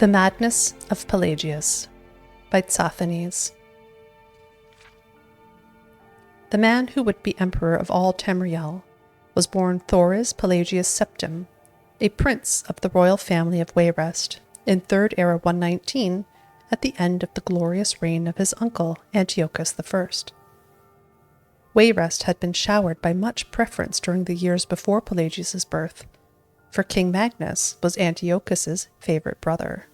The Madness of Pelagius by Tsathanes. The man who would be emperor of all Tamriel was born Thoris Pelagius Septim, a prince of the royal family of Wayrest, in 3rd Era 119, at the end of the glorious reign of his uncle Antiochus I. Wayrest had been showered by much preference during the years before Pelagius's birth, for King Magnus was Antiochus's favorite brother.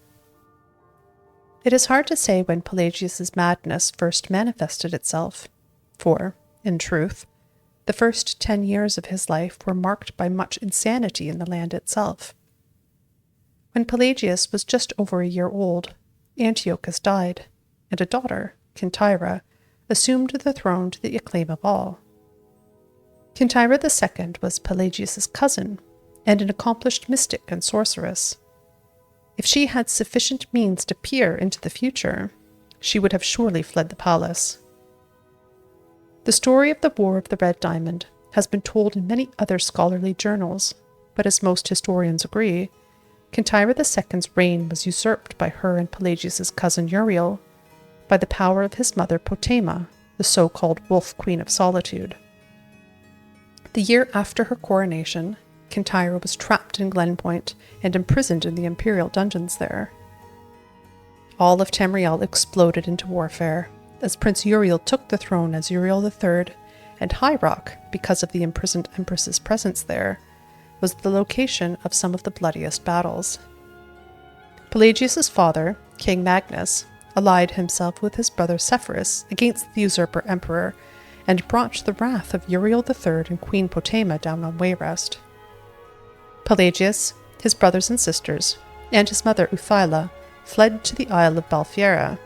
It is hard to say when Pelagius's madness first manifested itself, for, in truth, the first 10 years of his life were marked by much insanity in the land itself. When Pelagius was just over a year old, Antiochus died, and a daughter, Kintyra, assumed the throne to the acclaim of all. Kintyra II was Pelagius's cousin, and an accomplished mystic and sorceress. If she had sufficient means to peer into the future, she would have surely fled the palace. The story of the War of the Red Diamond has been told in many other scholarly journals, but as most historians agree, Kintyra II's reign was usurped by her and Pelagius's cousin Uriel, by the power of his mother Potema, the so-called Wolf Queen of Solitude. The year after her coronation, Kintyra was trapped in Glenpoint and imprisoned in the imperial dungeons there. All of Tamriel exploded into warfare, as Prince Uriel took the throne as Uriel III, and High Rock, because of the imprisoned empress's presence there, was the location of some of the bloodiest battles. Pelagius's father, King Magnus, allied himself with his brother Sepphoris against the usurper emperor, and brought the wrath of Uriel III and Queen Potema down on Wayrest. Pelagius, his brothers and sisters, and his mother Uthyla fled to the Isle of Balfiera.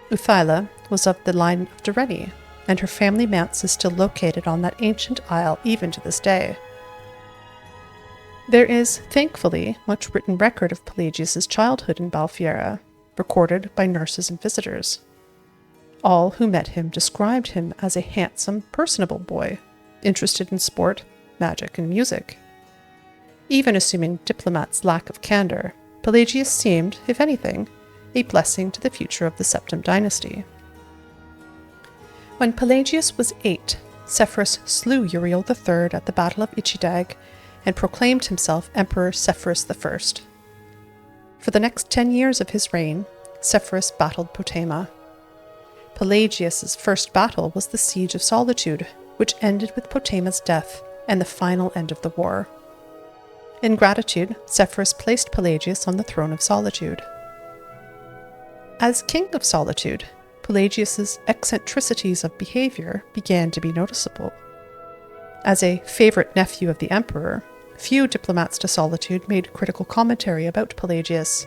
Uthyla was of the line of Dereni, and her family manse is still located on that ancient isle even to this day. There is, thankfully, much written record of Pelagius's childhood in Balfiera, recorded by nurses and visitors. All who met him described him as a handsome, personable boy, interested in sport, magic, and music. Even assuming diplomats' lack of candor, Pelagius seemed, if anything, a blessing to the future of the Septim dynasty. When Pelagius was 8, Sepphoris slew Uriel III at the Battle of Ichidag and proclaimed himself Emperor Sepphoris I. For the next 10 years of his reign, Sepphoris battled Potema. Pelagius's first battle was the Siege of Solitude, which ended with Potema's death and the final end of the war. In gratitude, Sepphoris placed Pelagius on the throne of Solitude. As King of Solitude, Pelagius's eccentricities of behavior began to be noticeable. As a favorite nephew of the emperor, few diplomats to Solitude made critical commentary about Pelagius.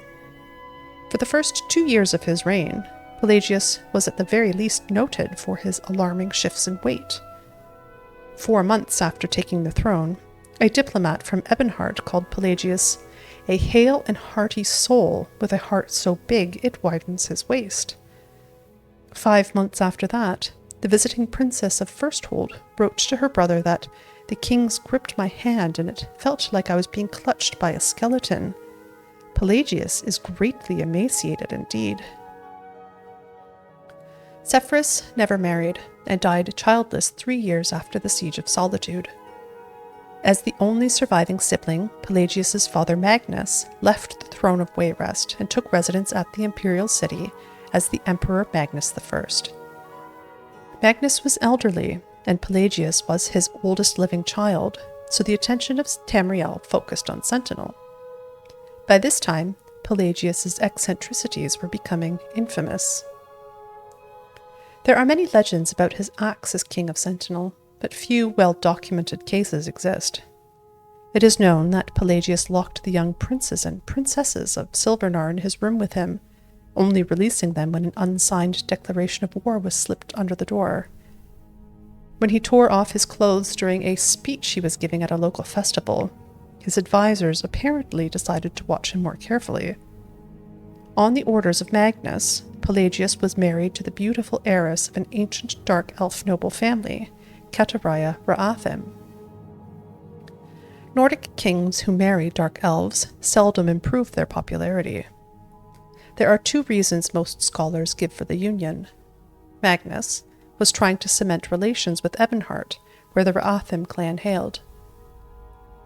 For the first 2 years of his reign, Pelagius was at the very least noted for his alarming shifts in weight. 4 months after taking the throne, a diplomat from Ebenhard called Pelagius a hale and hearty soul with a heart so big it widens his waist. 5 months after that, the visiting princess of Firsthold wrote to her brother that the kings gripped my hand and it felt like I was being clutched by a skeleton. Pelagius is greatly emaciated indeed. Sepphoris never married and died childless 3 years after the Siege of Solitude. As the only surviving sibling, Pelagius's father Magnus left the throne of Wayrest and took residence at the imperial city as the Emperor Magnus I. Magnus was elderly, and Pelagius was his oldest living child, so the attention of Tamriel focused on Sentinel. By this time, Pelagius's eccentricities were becoming infamous. There are many legends about his acts as King of Sentinel, but few well-documented cases exist. It is known that Pelagius locked the young princes and princesses of Silvernar in his room with him, only releasing them when an unsigned declaration of war was slipped under the door. When he tore off his clothes during a speech he was giving at a local festival, his advisors apparently decided to watch him more carefully. On the orders of Magnus, Pelagius was married to the beautiful heiress of an ancient dark elf noble family, Kataraya Ra'athim. Nordic kings who marry dark elves seldom improved their popularity, There are two reasons most scholars give for the union. Magnus was trying to cement relations with Ebonhart, where the Ra'athim clan hailed.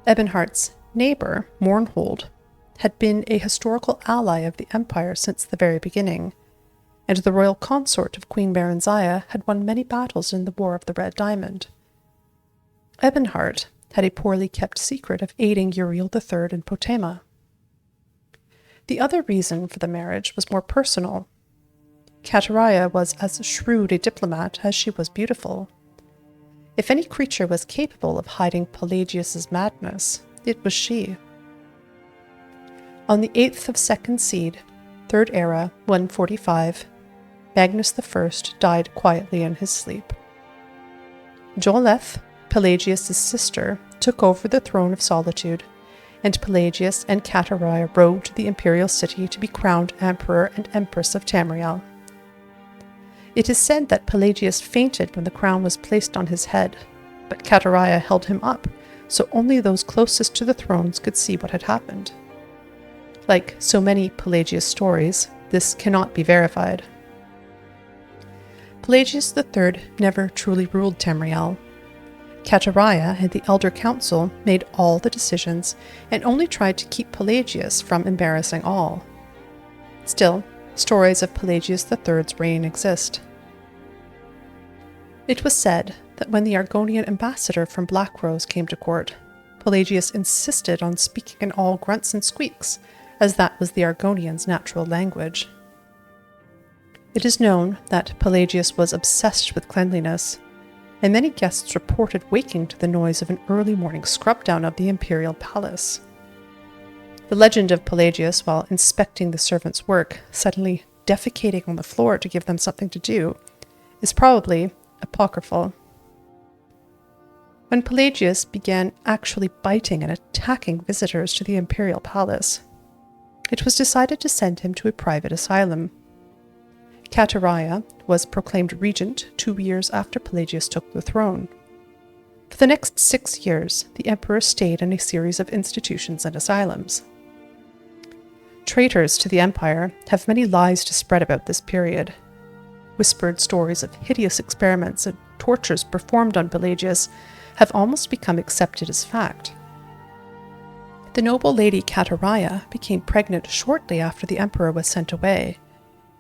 Ebonhart's neighbour, Mournhold, had been a historical ally of the empire since the very beginning, and the royal consort of Queen Berenziah had won many battles in the War of the Red Diamond. Ebonhart had a poorly kept secret of aiding Uriel III in Potema. The other reason for the marriage was more personal. Kateriah was as shrewd a diplomat as she was beautiful. If any creature was capable of hiding Pelagius's madness, it was she. On the 8th of Second Seed, Third Era, 145, Magnus I died quietly in his sleep. Joleth, Pelagius's sister, took over the throne of Solitude, and Pelagius and Kateriah rode to the imperial city to be crowned Emperor and Empress of Tamriel. It is said that Pelagius fainted when the crown was placed on his head, but Kateriah held him up, so only those closest to the thrones could see what had happened. Like so many Pelagius stories, this cannot be verified. Pelagius III never truly ruled Tamriel. Kateriah and the Elder Council made all the decisions and only tried to keep Pelagius from embarrassing all. Still, stories of Pelagius III's reign exist. It was said that when the Argonian ambassador from Blackrose came to court, Pelagius insisted on speaking in all grunts and squeaks, as that was the Argonians' natural language. It is known that Pelagius was obsessed with cleanliness, and many guests reported waking to the noise of an early morning scrub-down of the imperial palace. The legend of Pelagius, while inspecting the servants' work, suddenly defecating on the floor to give them something to do, is probably apocryphal. When Pelagius began actually biting and attacking visitors to the imperial palace, it was decided to send him to a private asylum. Kateriah was proclaimed regent 2 years after Pelagius took the throne. For the next 6 years, the emperor stayed in a series of institutions and asylums. Traitors to the empire have many lies to spread about this period. Whispered stories of hideous experiments and tortures performed on Pelagius have almost become accepted as fact. The noble lady Kateriah became pregnant shortly after the emperor was sent away,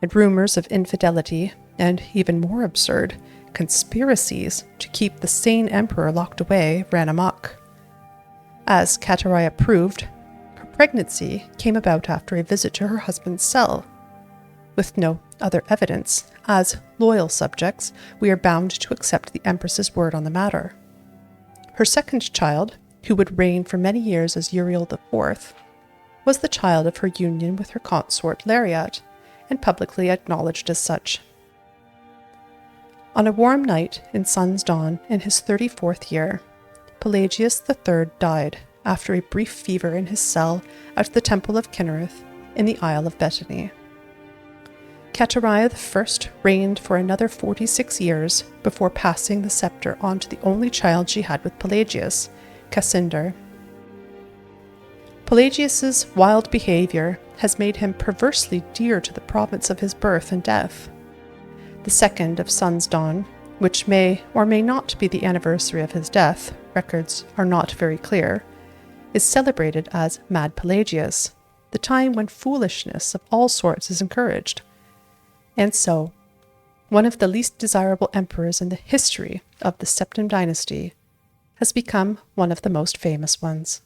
and rumors of infidelity, and even more absurd, conspiracies to keep the sane emperor locked away ran amok. As Kateriah proved, her pregnancy came about after a visit to her husband's cell. With no other evidence, as loyal subjects, we are bound to accept the empress's word on the matter. Her second child, who would reign for many years as Uriel IV, was the child of her union with her consort Lariat, and publicly acknowledged as such. On a warm night in Sun's Dawn in his 34th year, Pelagius III died after a brief fever in his cell at the Temple of Kinnereth in the Isle of Bethany. Kateriah I reigned for another 46 years before passing the scepter on to the only child she had with Pelagius, Cassander. Pelagius's wild behavior has made him perversely dear to the province of his birth and death. The 2nd of Sun's Dawn, which may or may not be the anniversary of his death, records are not very clear, is celebrated as Mad Pelagius, the time when foolishness of all sorts is encouraged. And so, one of the least desirable emperors in the history of the Septim dynasty has become one of the most famous ones.